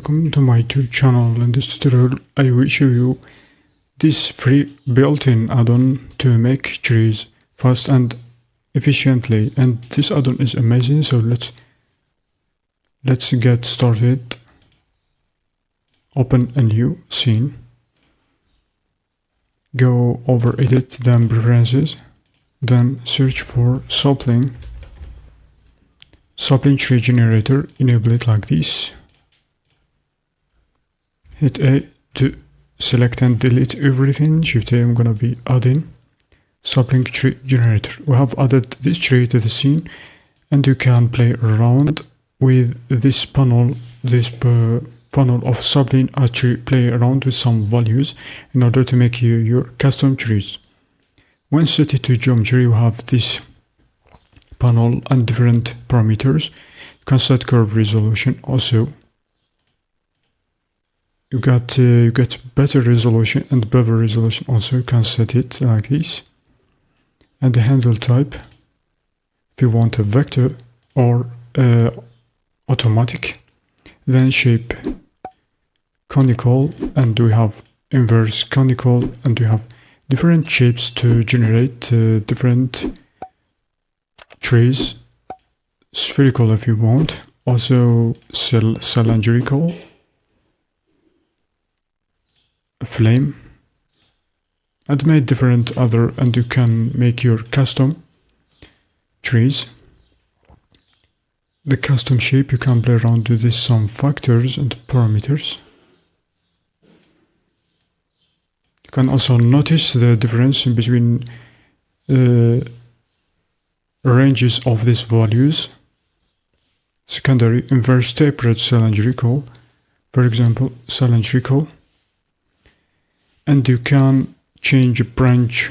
welcome to my YouTube channel. In this tutorial I will show you this free built-in add-on to make trees fast and efficiently, and this add-on is amazing. So let's get started. Open a new scene, go over edit, then preferences, then search for sapling tree generator, enable it like this. Hit A to select and delete everything. Shift A, I'm gonna be adding sapling tree generator. We have added this tree to the scene, and you can play around with this panel, panel of sapling tree, play around with some values in order to make your custom trees. When set it to geometry, you have this panel and different parameters. You can set curve resolution also. You get better resolution and bevel resolution also. You can set it like this. And the handle type, if you want a vector or automatic. Then shape conical, and we have inverse conical, and we have different shapes to generate different trees. Spherical if you want, also cylindrical, flame, and made different other, and you can make your custom trees. The custom shape, you can play around with this, some factors and parameters. You can also notice the difference in between ranges of these values. Secondary, inverse, tapered, cylindrical, for example, cylindrical. And you can change branch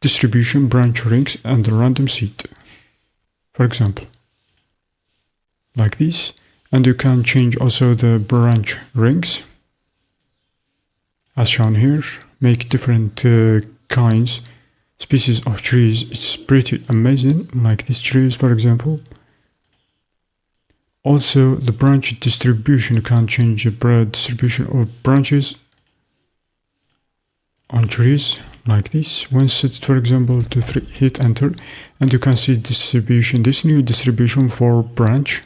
distribution, branch rings, and random seed, for example, like this. And you can change also the branch rings as shown here, make different kinds, species of trees. It's pretty amazing, like these trees for example. Also the branch distribution, you can change the distribution of branches on trees like this. When set for example to 3, hit enter, and you can see distribution, this new distribution for branch.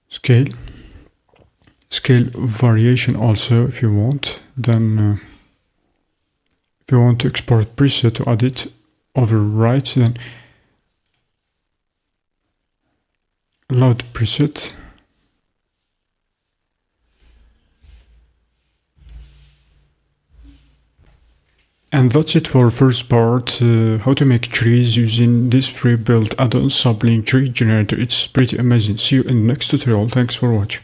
Scale variation also if you want. Then if you want to export preset to add it, overwrite, then load preset. And that's it for first part, how to make trees using this free built add-on sapling tree generator. It's pretty amazing. See you in the next tutorial. Thanks for watching.